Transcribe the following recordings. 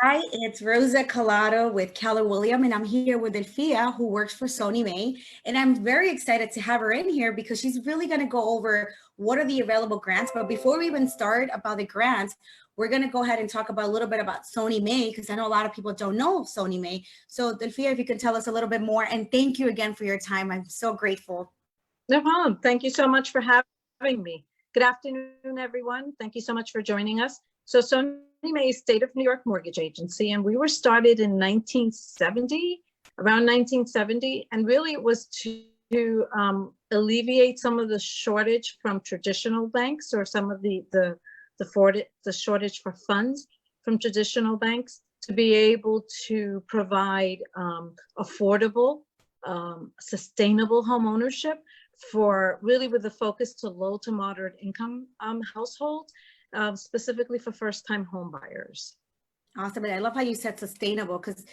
Hi, it's Rosa Collado with Keller William, and I'm here with Dilfia, who works for SONYMA. And I'm very excited to have her in here because she's really going to go over what are the available grants. But before we even start about the grants, we're going to go ahead and talk about a little bit about SONYMA because I know a lot of people don't know SONYMA. So Dilfia, if you can tell us a little bit more, and thank you again for your time. I'm so grateful. No problem. Thank you so much for having me. Good afternoon, everyone. Thank you so much for joining us. So SONYMA is State of New York Mortgage Agency, and we were started in 1970, around 1970, and really it was to alleviate some of the shortage from traditional banks, or some of the shortage for funds from traditional banks, to be able to provide affordable, sustainable home ownership for really with a focus to low to moderate income households, specifically for first-time home buyers. Awesome. And I love how you said sustainable, because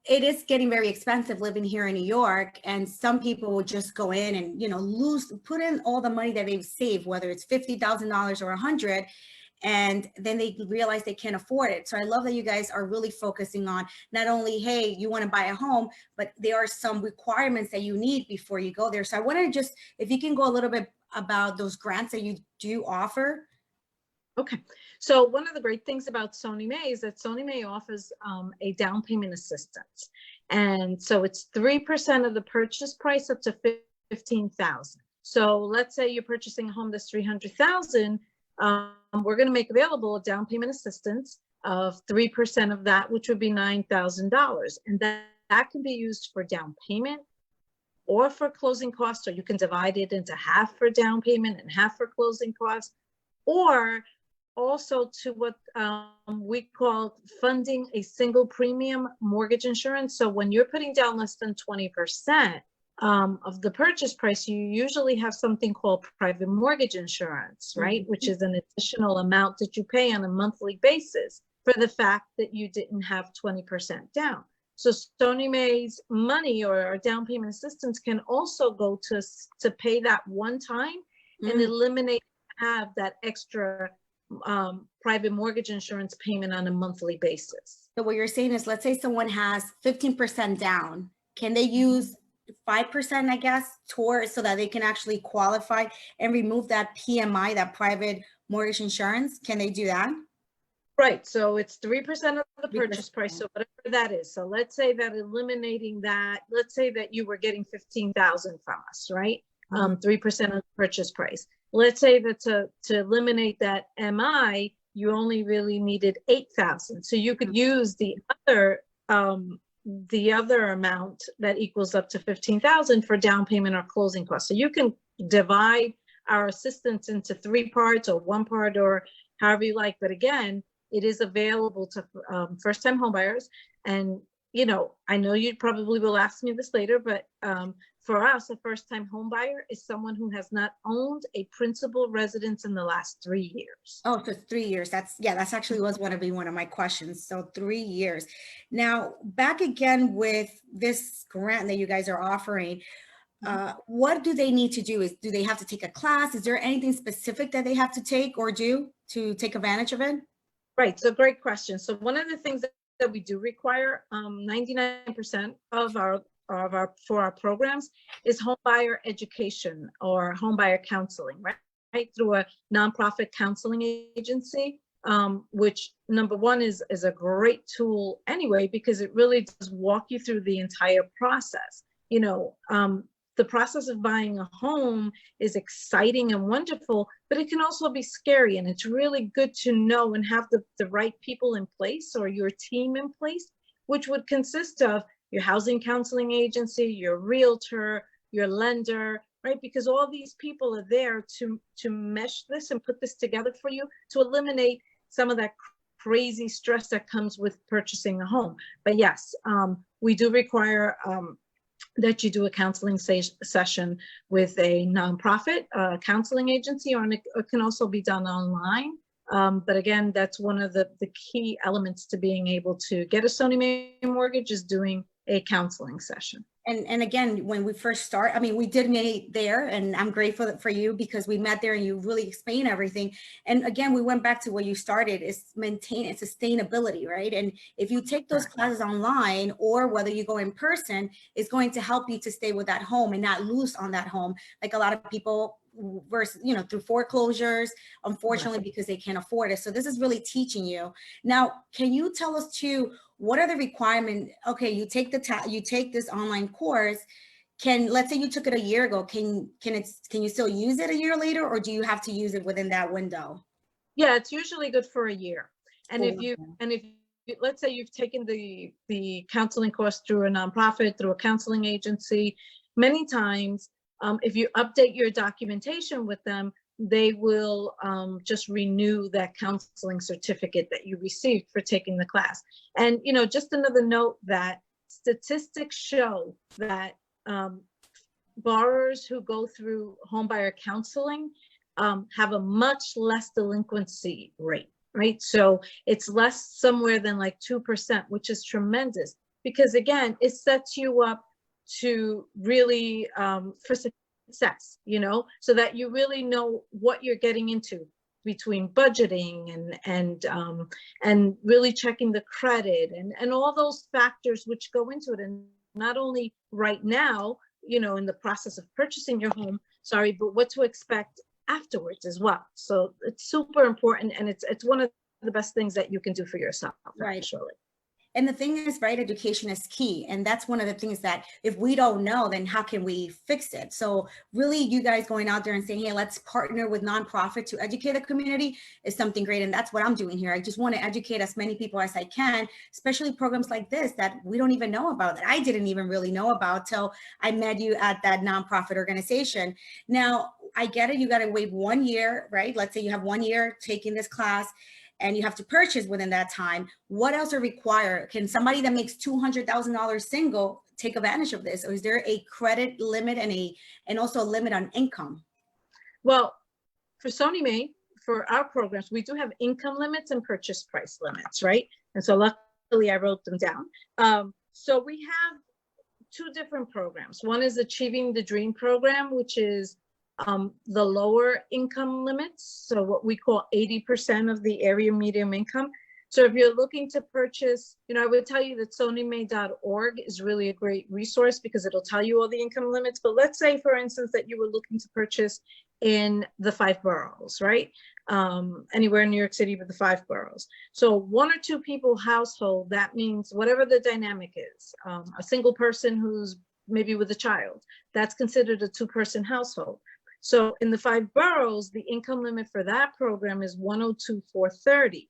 it is getting very expensive living here in New York. And some people will just go in and, put in all the money that they've saved, whether it's $50,000 or $100,000, and then they realize they can't afford it. So I love that you guys are really focusing on not only, hey, you want to buy a home, but there are some requirements that you need before you go there. So I want to just, if you can go a little bit about those grants that you do offer. Okay, so one of the great things about SONYMA is that SONYMA offers a down payment assistance. And so it's 3% of the purchase price up to $15,000. So let's say you're purchasing a home that's $300,000. We're going to make available a down payment assistance of 3% of that, which would be $9,000. And that can be used for down payment or for closing costs, or you can divide it into half for down payment and half for closing costs, or also to what we call funding a single premium mortgage insurance. So when you're putting down less than 20% of the purchase price, you usually have something called private mortgage insurance, right? Mm-hmm. Which is an additional amount that you pay on a monthly basis for the fact that you didn't have 20% down. So SONYMA's money or our down payment assistance can also go to pay that one time and eliminate have that extra private mortgage insurance payment on a monthly basis. So what you're saying is, let's say someone has 15% down, can they use 5%, I guess, towards, so that they can actually qualify and remove that PMI, that private mortgage insurance? Can they do that? Right. So it's 3% of the purchase price. So whatever that is. So let's say that eliminating that, let's say that you were getting $15,000 from us, right? 3% of the purchase price. Let's say that to eliminate that MI, you only really needed $8,000. So you could use the other amount that equals up to $15,000 for down payment or closing costs. So you can divide our assistance into 3 parts or 1 part, or however you like. But again, it is available to first-time homebuyers. And I know you probably will ask me this later, but for us, a first-time homebuyer is someone who has not owned a principal residence in the last 3 years. Oh, so 3 years. That's actually was going to be one of my questions. So 3 years. Now, back again with this grant that you guys are offering, what do they need to do? Do they have to take a class? Is there anything specific that they have to take or do to take advantage of it? Right. So great question. So one of the things that we do require, 99% of our programs is homebuyer education or homebuyer counseling, right? Through a nonprofit counseling agency, which number one is a great tool anyway, because it really does walk you through the entire process. The process of buying a home is exciting and wonderful, but it can also be scary. And it's really good to know and have the right people in place, or your team in place, which would consist of your housing counseling agency, your realtor, your lender, right? Because all these people are there to mesh this and put this together for you to eliminate some of that crazy stress that comes with purchasing a home. But yes, we do require that you do a counseling session with a nonprofit counseling agency, or it can also be done online. But again, that's one of the key elements to being able to get a SONYMA mortgage, is doing a counseling session. And again, when we first start, I mean, we did meet there, and I'm grateful for you because we met there and you really explained everything. And again, we went back to where you started, is maintain and sustainability, right? And if you take those classes online or whether you go in person, it's going to help you to stay with that home and not lose on that home. Like a lot of people versus, you know, through foreclosures, unfortunately, because they can't afford it. So this is really teaching you. Now, can you tell us too, what are the requirements? Okay, you take you take this online course. Let's say you took it a year ago, can you still use it a year later, or do you have to use it within that window? Yeah, it's usually good for a year. And Oh, if you, let's say you've taken the counseling course through a nonprofit, through a counseling agency, many times, if you update your documentation with them, they will just renew that counseling certificate that you received for taking the class. And, you know, just another note that statistics show that borrowers who go through homebuyer counseling have a much less delinquency rate, right? So it's less somewhere than like 2%, which is tremendous because again, it sets you up to really for success, you know, so that you really know what you're getting into between budgeting and really checking the credit and all those factors which go into it. And not only right now, you know, in the process of purchasing your home, but what to expect afterwards as well. So it's super important, and it's one of the best things that you can do for yourself, right. Actually. And the thing is, right, education is key. And that's one of the things that if we don't know, then how can we fix it? So really you guys going out there and saying, hey, let's partner with nonprofit to educate the community is something great. And that's what I'm doing here. I just want to educate as many people as I can, especially programs like this that we don't even know about, that I didn't even really know about till I met you at that nonprofit organization. Now, I get it. You got to wait 1 year, right? Let's say you have 1 year taking this class, and you have to purchase within that time. What else are required? Can somebody that makes $200,000 single take advantage of this? Or is there a credit limit and also a limit on income? Well, for SONYMA, for our programs, we do have income limits and purchase price limits, right? And so luckily I wrote them down. So we have two different programs. One is Achieving the Dream program, which is the lower income limits, so what we call 80% of the area median income. So if you're looking to purchase, you know, I would tell you that SONYMA.org is really a great resource because it'll tell you all the income limits. But let's say, for instance, that you were looking to purchase in the 5 boroughs, right? Anywhere in New York City but the 5 boroughs. So 1 or 2 people household, that means whatever the dynamic is, a single person who's maybe with a child, that's considered a 2-person household. So in the 5 boroughs, the income limit for that program is $102,430.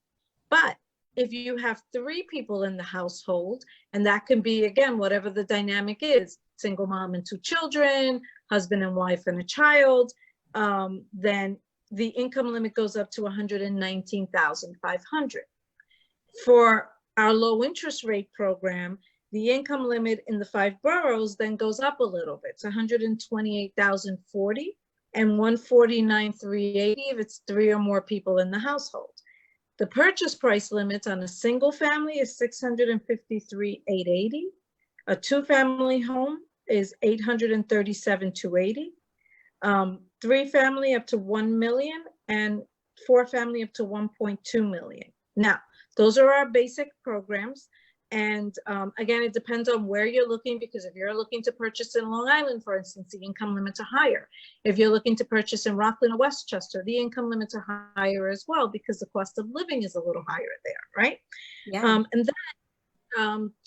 But if you have 3 people in the household, and that can be, again, whatever the dynamic is, single mom and 2 children, husband and wife and a child, then the income limit goes up to $119,500. For our low interest rate program, the income limit in the 5 boroughs then goes up a little bit. It's $128,040 and $149,380 if it's 3 or more people in the household. The purchase price limits on a single family is $653,880. A 2-family home is $837,280. 3 family up to $1 million, and 4 family up to $1.2 million. Now, those are our basic programs. And again, it depends on where you're looking, because if you're looking to purchase in Long Island, for instance, the income limits are higher. If you're looking to purchase in Rockland or Westchester, the income limits are higher as well, because the cost of living is a little higher there, right? Yeah. And then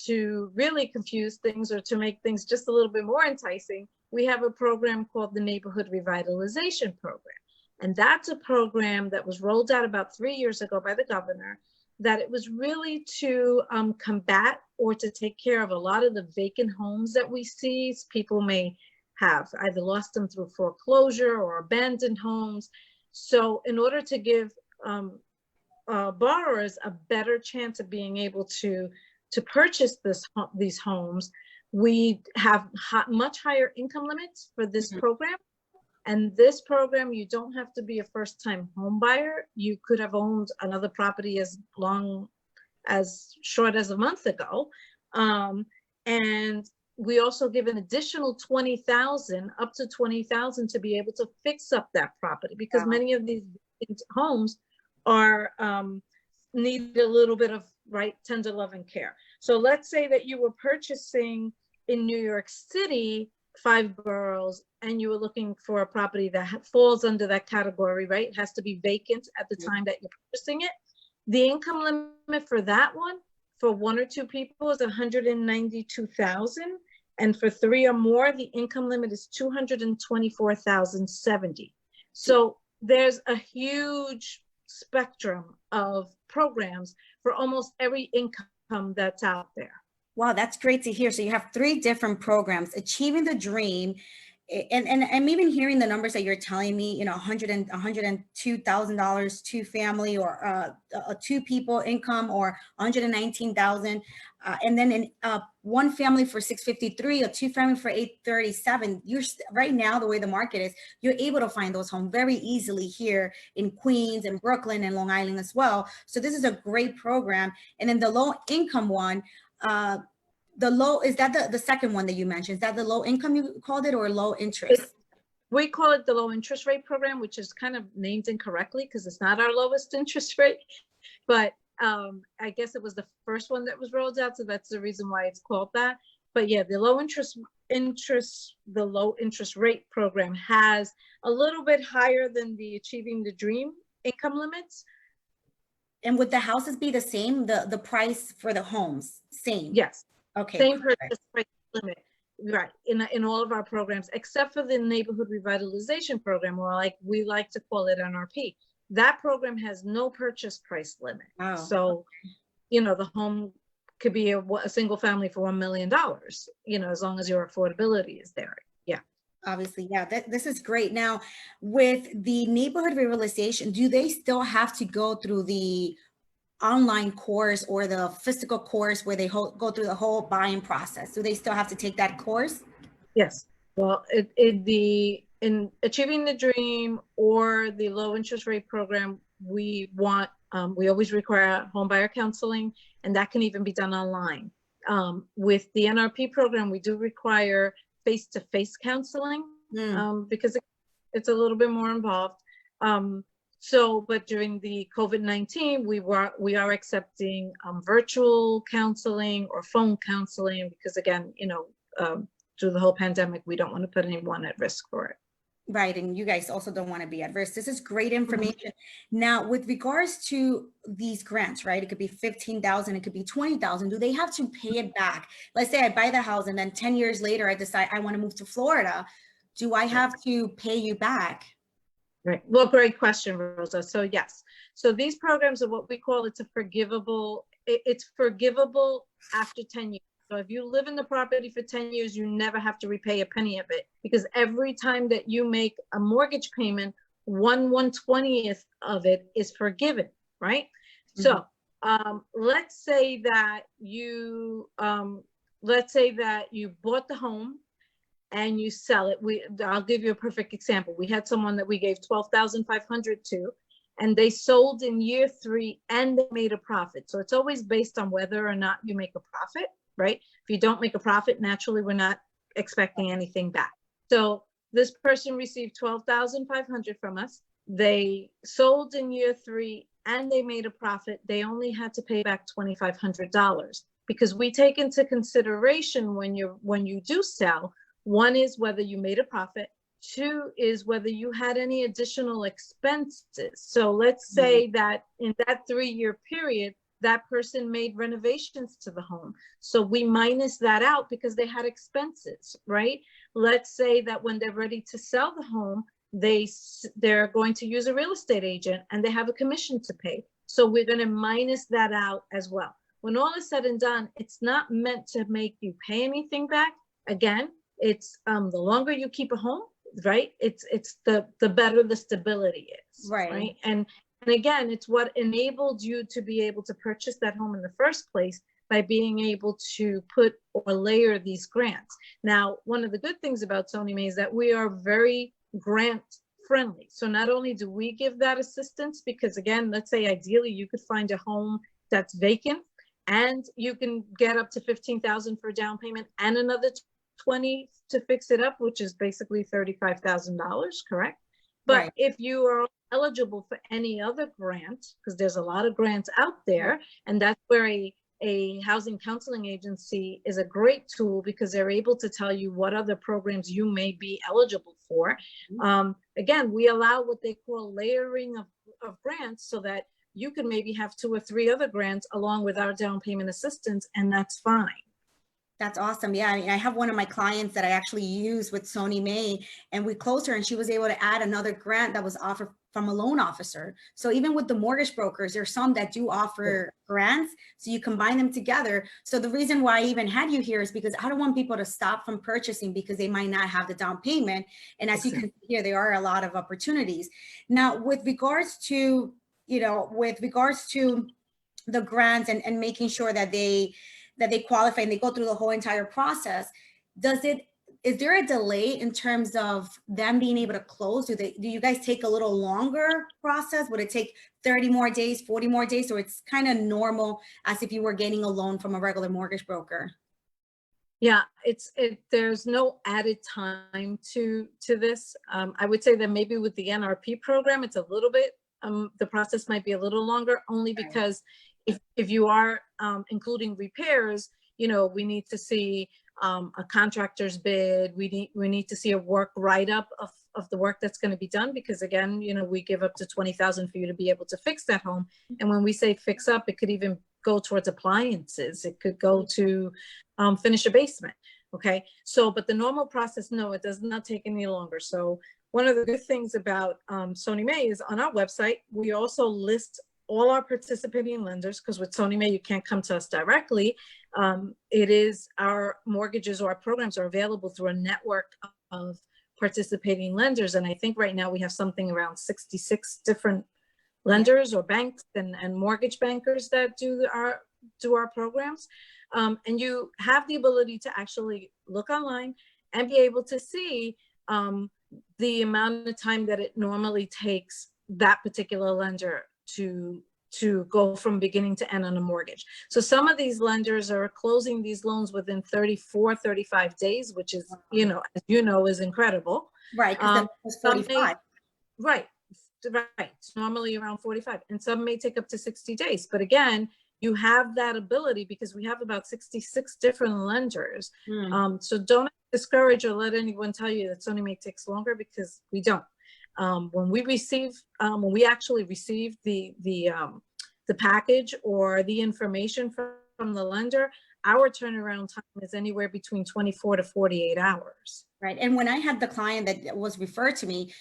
to really confuse things or to make things just a little bit more enticing, we have a program called the Neighborhood Revitalization Program. And that's a program that was rolled out about 3 years ago by the governor, that it was really to combat or to take care of a lot of the vacant homes that we see. People may have either lost them through foreclosure or abandoned homes. So in order to give borrowers a better chance of being able to purchase these homes, we have much higher income limits for this program. And this program, you don't have to be a first-time home buyer. You could have owned another property as short as a month ago. And we also give an additional 20,000, up to 20,000 to be able to fix up that property, because Wow. many of these homes are need a little bit of tender love and care. So let's say that you were purchasing in New York City, 5 boroughs, and you were looking for a property that falls under that category, right? It has to be vacant at the time that you're purchasing it. The income limit for that one, for 1 or 2 people, is 192,000. And for 3 or more, the income limit is 224,070. So there's a huge spectrum of programs for almost every income that's out there. Wow, that's great to hear. So you have 3 different programs, Achieving the Dream. And I'm even hearing the numbers that you're telling me, you know, $102,000 two family, or a 2 people income, or 119,000, and then in 1 family for 653, or 2 family for 837. You're right now, the way the market is, you're able to find those homes very easily here in Queens and Brooklyn and Long Island as well. So this is a great program. And then the low income one, the low, is that the second one that you mentioned? Is that the low income you called it, or low interest? We call it the low interest rate program, which is kind of named incorrectly because it's not our lowest interest rate. But I guess it was the first one that was rolled out, so that's the reason why it's called that. But yeah, the low interest rate program has a little bit higher than the Achieving the Dream income limits. And would the houses be the same? The price for the homes, same? Yes. Okay. Same purchase price limit, right, in all of our programs, except for the neighborhood revitalization program, or we like to call it NRP. That program has no purchase price limit. Wow. So, you know, the home could be a single family for $1 million, you know, as long as your affordability is there. Yeah. Obviously, yeah, this is great. Now, with the neighborhood revitalization, do they still have to go through the online course or the physical course where they go through the whole buying process? Do they still have to take that course? Yes. Well, in Achieving the Dream or the low interest rate program, we always require home buyer counseling, and that can even be done online. With the NRP program, we do require face-to-face counseling because it's a little bit more involved. But during the COVID-19, we are accepting virtual counseling or phone counseling because, again, you know, through the whole pandemic, we don't want to put anyone at risk for it. Right, and you guys also don't want to be adverse. This is great information. Now, with regards to these grants, right? It could be 15,000, it could be 20,000. Do they have to pay it back? Let's say I buy the house and then 10 years later, I decide I want to move to Florida. Do I have to pay you back? Right. Well, great question, Rosa. So yes. So these programs are what we call, it's forgivable after 10 years. So if you live in the property for 10 years, you never have to repay a penny of it, because every time that you make a mortgage payment, 1/120th of it is forgiven, right? Mm-hmm. So let's say that you bought the home and you sell it. I'll give you a perfect example. We had someone that we gave $12,500 to, and they sold in year 3 and they made a profit. So it's always based on whether or not you make a profit, right? If you don't make a profit, naturally, we're not expecting anything back. So this person received $12,500 from us. They sold in year 3 and they made a profit. They only had to pay back $2,500, because we take into consideration when you do sell, 1 is whether you made a profit, 2 is whether you had any additional expenses. So let's say that in that 3-year period, that person made renovations to the home. So we minus that out because they had expenses, right? Let's say that when they're ready to sell the home, they're going to use a real estate agent and they have a commission to pay. So we're going to minus that out as well. When all is said and done, it's not meant to make you pay anything back. Again, it's the longer you keep a home, right? It's the better the stability is, right? And again, it's what enabled you to be able to purchase that home in the first place, by being able to put or layer these grants. Now, one of the good things about SONYMA is that we are very grant friendly. So not only do we give that assistance, because again, let's say ideally you could find a home that's vacant and you can get up to 15,000 for down payment and another 20 to fix it up, which is basically $35,000, correct? But Right. if you are eligible for any other grant, because there's a lot of grants out there, and that's where a housing counseling agency is a great tool, because they're able to tell you what other programs you may be eligible for. Again, we allow what they call layering of grants, so that you can maybe have 2 or 3 other grants along with our down payment assistance, and that's fine. That's awesome. Yeah, I have one of my clients that I actually use with SONYMA, and we closed her and she was able to add another grant that was offered from a loan officer. So even with the mortgage brokers, there's some that do offer grants. So you combine them together. So the reason why I even had you here is because I don't want people to stop from purchasing because they might not have the down payment. And as you can see here, there are a lot of opportunities. Now, with regards to, the grants and making sure that they qualify and they go through the whole entire process, is there a delay in terms of them being able to close? Do you guys take a little longer process? Would it take 30 more days, 40 more days, or it's kind of normal as if you were getting a loan from a regular mortgage broker? Yeah, there's no added time to this. I would say that maybe with the NRP program, it's a little bit, the process might be a little longer, only because if you are including repairs, we need to see a contractor's bid. We need to see a work write-up of the work that's going to be done, because again, we give up to 20,000 for you to be able to fix that home. And when we say fix up, it could even go towards appliances. It could go to finish a basement. Okay. So, but the normal process, no, it does not take any longer. So one of the good things about SONYMA is on our website, we also list all our participating lenders, because with SONYMA, you can't come to us directly. It is our mortgages or our programs are available through a network of participating lenders. And I think right now we have something around 66 different lenders or banks and mortgage bankers that do our programs. And you have the ability to actually look online and be able to see the amount of time that it normally takes that particular lender to go from beginning to end on a mortgage. So some of these lenders are closing these loans within 34, 35 days, which is, is incredible. Right, because that was 45. Right. Normally around 45, and some may take up to 60 days. But again, you have that ability because we have about 66 different lenders. So don't discourage or let anyone tell you that SONYMA takes longer, because we don't. When we actually receive the package or the information from the lender, our turnaround time is anywhere between 24 to 48 hours. Right. And when I had the client that was referred to me,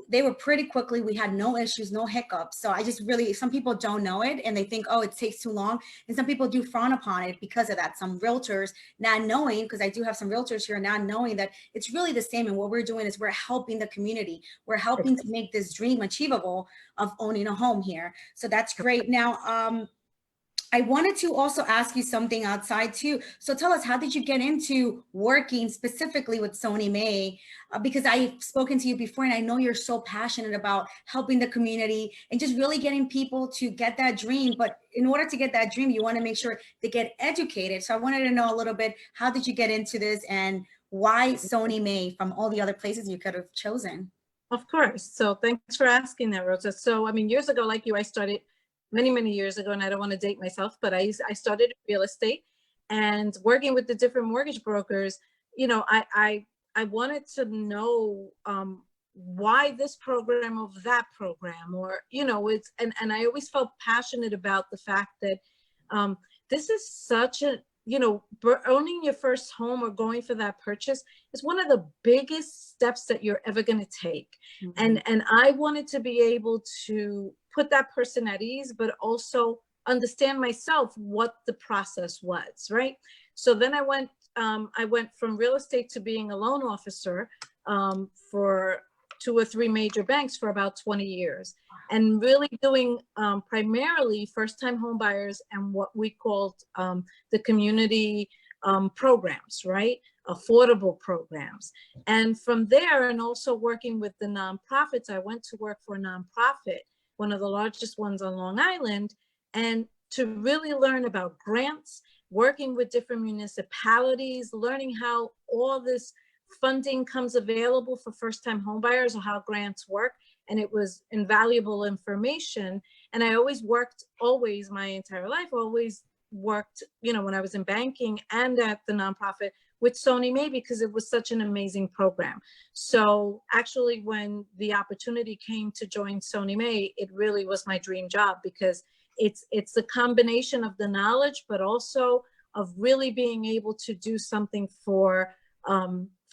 they were pretty quickly. We had no issues, no hiccups. So I just really, some people don't know it and they think, oh, it takes too long. And some people do frown upon it because of that. Some realtors not knowing, because I do have some realtors here, not knowing that it's really the same. And what we're doing is we're helping the community. We're helping to make this dream achievable of owning a home here. So that's great. Now, I wanted to also ask you something outside too. So tell us, how did you get into working specifically with SONYMA? Because I've spoken to you before and I know you're so passionate about helping the community and just really getting people to get that dream. But in order to get that dream, you want to make sure they get educated. So I wanted to know a little bit, how did you get into this and why SONYMA from all the other places you could have chosen? Of course. So thanks for asking that, Rosa. So, I mean, years ago, like you, I started many years ago, and I don't want to date myself, but I started real estate and working with the different mortgage brokers. I wanted to know why this program or that program, or it's and I always felt passionate about the fact that this is such a owning your first home or going for that purchase is one of the biggest steps that you're ever going to take. And I wanted to be able to put that person at ease, but also understand myself what the process was, right? So then I went from real estate to being a loan officer for 2 or 3 major banks for about 20 years, and really doing primarily first-time home buyers and what we called the community programs, right? Affordable programs. And from there, and also working with the nonprofits, I went to work for a nonprofit, one of the largest ones on Long Island, and to really learn about grants, working with different municipalities, learning how all this funding comes available for first-time homebuyers, or how grants work. And it was invaluable information. And I always my entire life, always worked, you know, when I was in banking and at the nonprofit with SONYMA, because it was such an amazing program. So actually, when the opportunity came to join SONYMA, it really was my dream job, because it's a combination of the knowledge, but also of really being able to do something for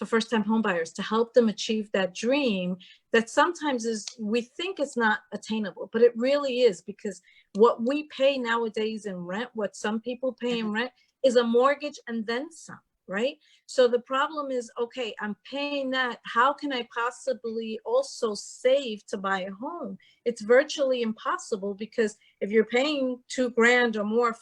first-time homebuyers, to help them achieve that dream that sometimes we think it's not attainable, but it really is, because what we pay nowadays in rent, what some people pay in rent, is a mortgage and then some, right? So the problem is, okay, I'm paying that. How can I possibly also save to buy a home? It's virtually impossible, because if you're paying $2,000 or more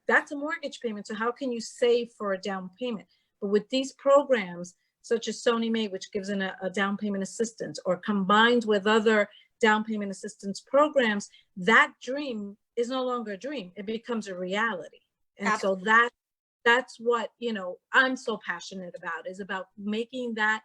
that's a mortgage payment. So how can you save for a down payment? But with these programs, such as SONYMA, which gives a down payment assistance, or combined with other down payment assistance programs, that dream is no longer a dream. It becomes a reality. And Absolutely. So that's what, you know, I'm so passionate about, is about making that,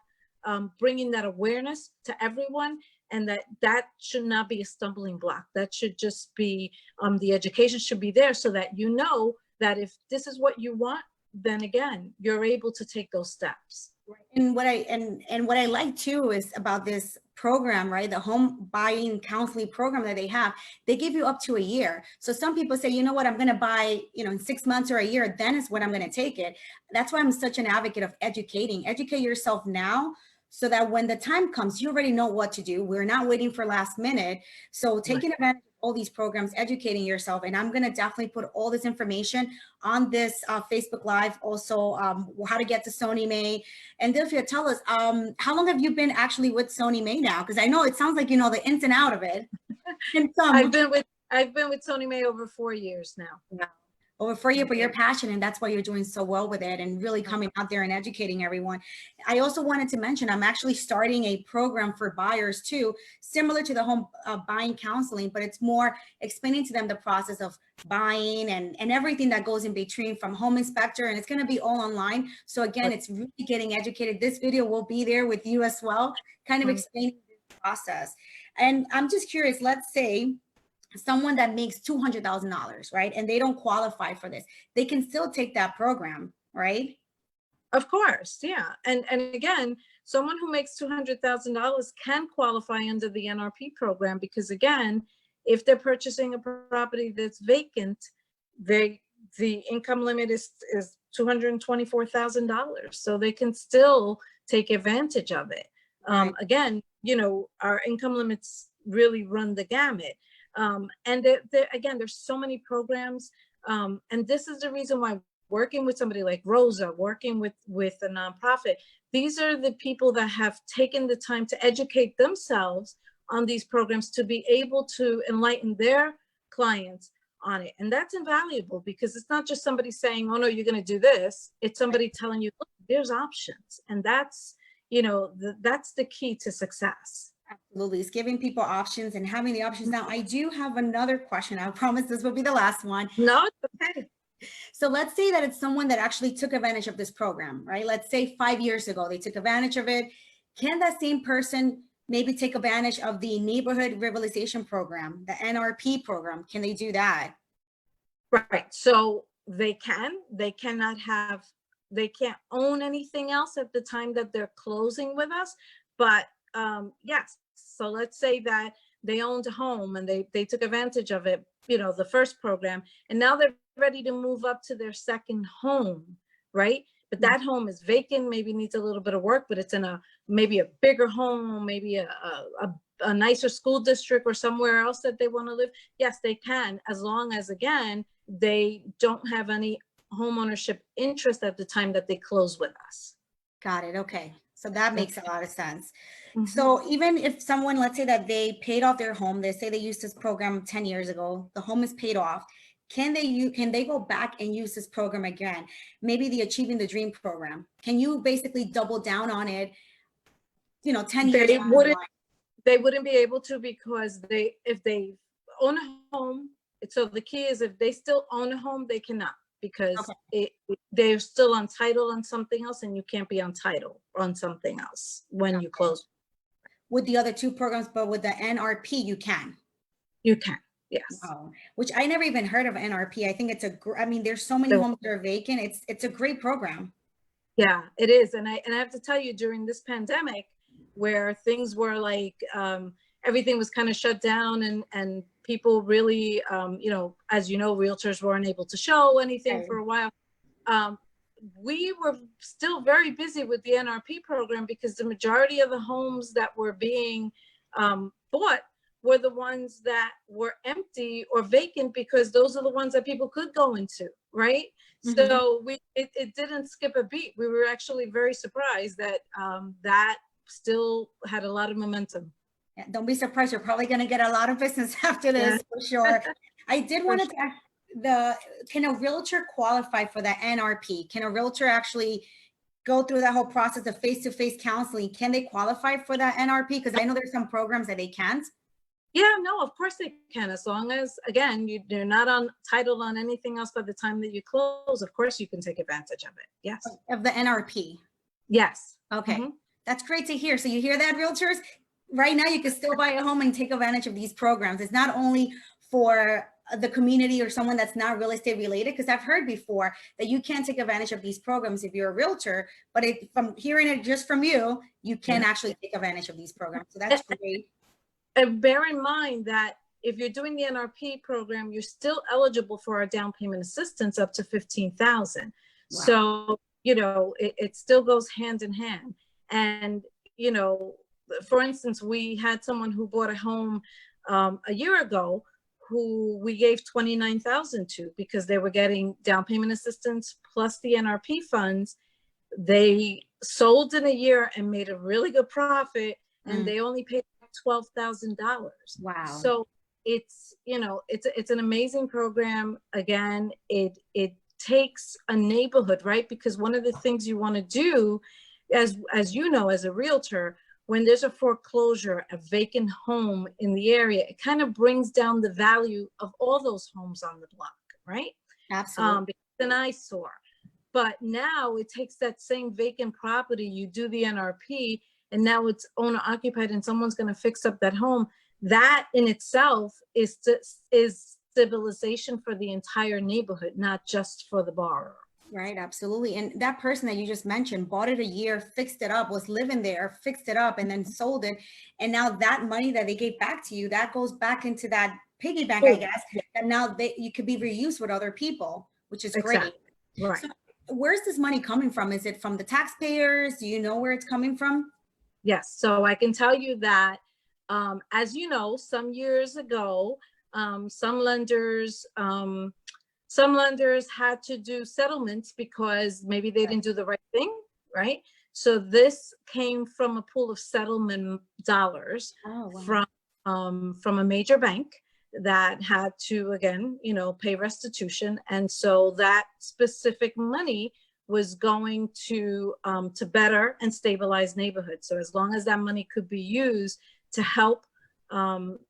bringing that awareness to everyone, and that should not be a stumbling block. That should just be, the education should be there, so that you know that if this is what you want, then again, you're able to take those steps. And what I like too is about this program, right? The home buying counseling program that they have, they give you up to a year. So some people say, you know what, I'm going to buy, you know, in 6 months or a year, then is when I'm going to take it. That's why I'm such an advocate of educate yourself now, so that when the time comes, you already know what to do. We're not waiting for last minute. So taking advantage of all these programs, educating yourself. And I'm going to definitely put all this information on this Facebook Live, also how to get to SONYMA. And Dilfia, tell us, how long have you been actually with SONYMA now? Because I know it sounds like you know the ins and out of it. I've been with SONYMA over 4 years now. Yeah. Over 4 years, but you're passionate, and that's why you're doing so well with it, and really coming out there and educating everyone. I also wanted to mention, I'm actually starting a program for buyers too, similar to the home buying counseling, but it's more explaining to them the process of buying and everything that goes in between, from home inspector, and it's going to be all online. So again, it's really getting educated. This video will be there with you as well, kind of explaining the process. And I'm just curious, let's say someone that makes $200,000, right? And they don't qualify for this. They can still take that program, right? Of course, yeah. And again, someone who makes $200,000 can qualify under the NRP program, because again, if they're purchasing a property that's vacant, the income limit is $224,000. So they can still take advantage of it. Right. Again, you know, our income limits really run the gamut. And again, there's so many programs. And this is the reason why working with somebody like Rosa, working with a nonprofit, these are the people that have taken the time to educate themselves on these programs, to be able to enlighten their clients on it. And that's invaluable, because it's not just somebody saying, oh no, you're going to do this. It's somebody telling you, look, there's options. And that's, you know, that's the key to success. Absolutely. It's giving people options and having the options. Now, I do have another question. I promise this will be the last one. No, it's okay. So let's say that it's someone that actually took advantage of this program, right? Let's say 5 years ago, they took advantage of it. Can that same person maybe take advantage of the neighborhood revitalization program, the NRP program? Can they do that? Right. So they can't own anything else at the time that they're closing with us. But yes, so let's say that they owned a home and they took advantage of it, you know, the first program, and now they're ready to move up to their second home, right? But that home is vacant, maybe needs a little bit of work, but it's in maybe a bigger home, maybe a nicer school district or somewhere else that they want to live. Yes, they can, as long as, again, they don't have any home ownership interest at the time that they close with us. Got it. Okay. So that makes a lot of sense. So even if someone, let's say that they paid off their home, they say they used this program 10 years ago, the home is paid off. Can they go back and use this program again? Maybe the Achieving the Dream program. Can you basically double down on it, you know, 10 years? They wouldn't be able to, because if they own a home so the key is if they still own a home, they cannot, because Okay. they're still on title on something else, and you can't be on title on something else when you close. With the other two programs, but with the NRP, you can. You can, yes. Wow. Which I never even heard of NRP. I think it's I mean, there's so many homes that are vacant. It's a great program. Yeah, it is. And I have to tell you, during this pandemic, where things were like, everything was kind of shut down, and people really, you know, as you know, realtors weren't able to show anything for a while. We were still very busy with the NRP program, because the majority of the homes that were being bought were the ones that were empty or vacant, because those are the ones that people could go into, right? So it didn't skip a beat. We were actually very surprised that that still had a lot of momentum. Yeah, don't be surprised. You're probably going to get a lot of business after this, for sure. I did want to ask, can a realtor qualify for the NRP? Can a realtor actually go through that whole process of face-to-face counseling? Can they qualify for that NRP? Because I know there's some programs that they can't. Yeah, no, of course they can, as long as, again, you're not on title on anything else by the time that you close. Of course you can take advantage of it. Yes. Of the NRP. Yes. Okay. That's great to hear. So you hear that, realtors? Right now you can still buy a home and take advantage of these programs. It's not only for the community or someone that's not real estate related, because I've heard before that you can't take advantage of these programs if you're a realtor, but from hearing it just from you, you can actually take advantage of these programs. So that's great. And bear in mind that if you're doing the NRP program, you're still eligible for our down payment assistance up to $15,000. Wow. So, you know, it still goes hand in hand. And, you know, for instance, we had someone who bought a home a year ago who we gave $29,000 to, because they were getting down payment assistance plus the NRP funds. They sold in a year and made a really good profit, and they only paid $12,000. Wow. So it's, you know, it's an amazing program. Again, it takes a neighborhood, right? Because one of the things you want to do, as you know, as a realtor, when there's a foreclosure, a vacant home in the area, it kind of brings down the value of all those homes on the block, right? Absolutely. Because it's an eyesore. But now it takes that same vacant property, you do the NRP, and now it's owner occupied, and someone's going to fix up that home. That in itself is stabilization for the entire neighborhood, not just for the borrower. Right, absolutely. And that person that you just mentioned bought it a year, fixed it up, was living there, fixed it up, and then sold it. And now that money that they gave back to you, that goes back into that piggy bank, I guess, that now you could be reused with other people, which is great. Right. So where's this money coming from? Is it from the taxpayers? Do you know where it's coming from? Yes. So I can tell you that, as you know, some years ago, some lenders had to do settlements because maybe they didn't do the right thing, right? So this came from a pool of settlement dollars from a major bank that had to, again, you know, pay restitution. And so that specific money was going to better and stabilize neighborhoods. So as long as that money could be used to help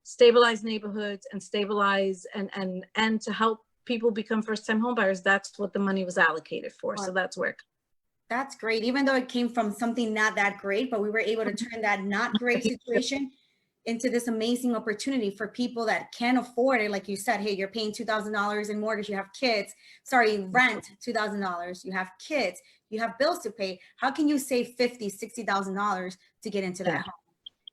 stabilize neighborhoods and stabilize and to help people become first-time homebuyers, that's what the money was allocated for. So that's where. That's great. Even though it came from something not that great, but we were able to turn that not great situation into this amazing opportunity for people that can't afford it. Like you said, hey, you're paying $2,000 in mortgage, you have kids, rent $2,000, you have kids, you have bills to pay. How can you save $50,000, $60,000 to get into that home?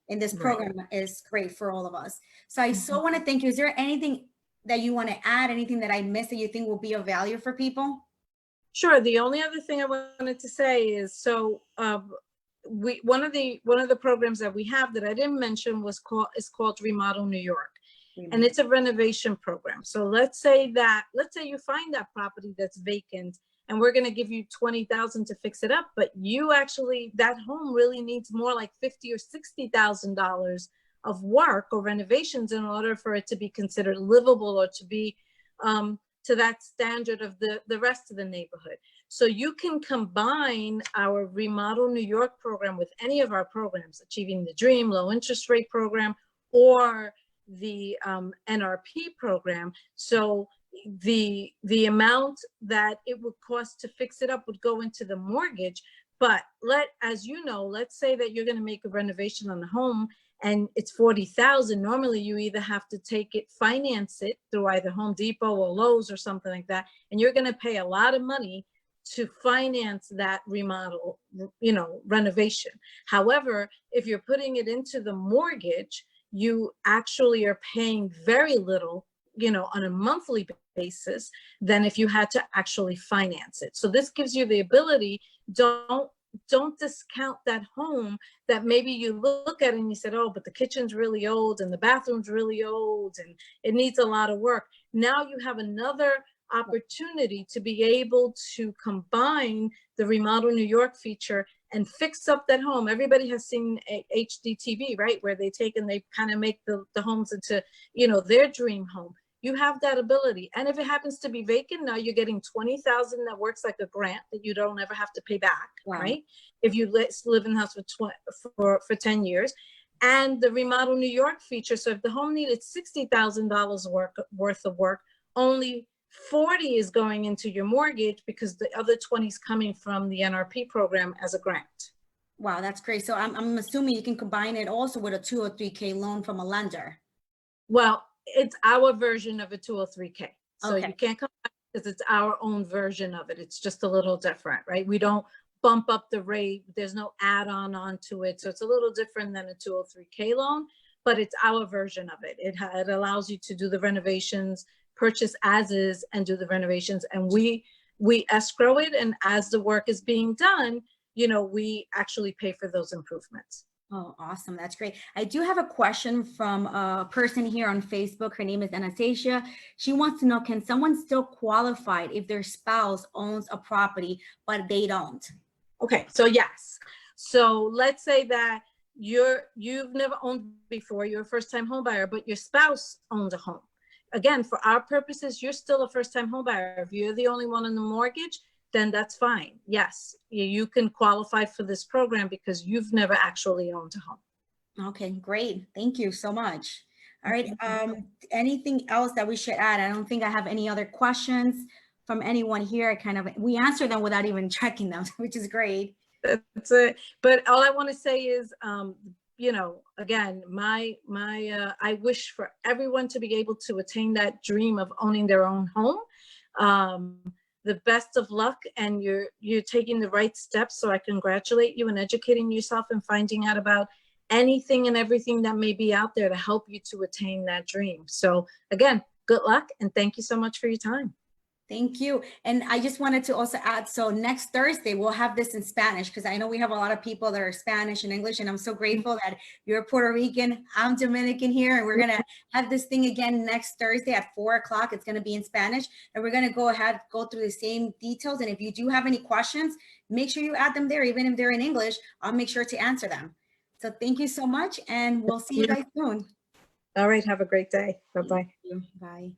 And this program is great for all of us. So I so want to thank you. Is there anything that you want to add, anything that I missed that you think will be of value for people? Sure. The only other thing I wanted to say is, so one of the programs that we have that I didn't mention is called Remodel New York. And it's a renovation program. So let's say you find that property that's vacant, and we're going to give you $20,000 to fix it up, but that home really needs more like $50,000 or $60,000 of work or renovations in order for it to be considered livable or to be to that standard of the rest of the neighborhood. So you can combine our Remodel New York program with any of our programs, Achieving the Dream, low interest rate program, or the NRP program. So the amount that it would cost to fix it up would go into the mortgage. But as you know, let's say that you're going to make a renovation on the home and it's 40,000. Normally you either have to finance it through either Home Depot or Lowe's or something like that. And you're going to pay a lot of money to finance that remodel, renovation. However, if you're putting it into the mortgage, you actually are paying very little, on a monthly basis than if you had to actually finance it. So this gives you the ability, don't discount that home that maybe you look at and you said, oh, but the kitchen's really old and the bathroom's really old and it needs a lot of work. Now you have another opportunity to be able to combine the Remodel New York feature and fix up that home. Everybody has seen HDTV, right? Where they take and they kind of make the homes into, their dream home. You have that ability. And if it happens to be vacant, now you're getting 20,000 that works like a grant that you don't ever have to pay back, wow. Right? If you live in the house for 10 years. And the Remodel New York feature. So if the home needed $60,000 worth of work, only 40 is going into your mortgage because the other 20 is coming from the NRP program as a grant. Wow, that's great. So I'm assuming you can combine it also with a 203K loan from a lender. Well, it's our version of a 203K. So okay. You can't come back because it's our own version of it. It's just a little different, right? We don't bump up the rate. There's no add-on onto it. So it's a little different than a 203K loan, but it's our version of it. It allows you to do the renovations, purchase as is, and do the renovations. And we escrow it. And as the work is being done, we actually pay for those improvements. Oh, awesome. That's great. I do have a question from a person here on Facebook. Her name is Anastasia. She wants to know, can someone still qualify if their spouse owns a property, but they don't? Okay, so yes. So let's say that you've never owned before, you're a first-time home buyer, but your spouse owns a home. Again, for our purposes, you're still a first-time home buyer. If you're the only one on the mortgage, then that's fine. Yes, you can qualify for this program because you've never actually owned a home. Okay, great. Thank you so much. All right. Anything else that we should add? I don't think I have any other questions from anyone here. We answer them without even checking them, which is great. That's it. But all I want to say is, again, I wish for everyone to be able to attain that dream of owning their own home. The best of luck, and you're taking the right steps. So I congratulate you in educating yourself and finding out about anything and everything that may be out there to help you to attain that dream. So again, good luck and thank you so much for your time. Thank you. And I just wanted to also add, so next Thursday, we'll have this in Spanish because I know we have a lot of people that are Spanish and English, and I'm so grateful that you're Puerto Rican, I'm Dominican here, and we're going to have this thing again next Thursday at 4 o'clock. It's going to be in Spanish, and we're going to go through the same details. And if you do have any questions, make sure you add them there. Even if they're in English, I'll make sure to answer them. So thank you so much, and we'll see you guys soon. All right. Have a great day. Bye-bye. Bye.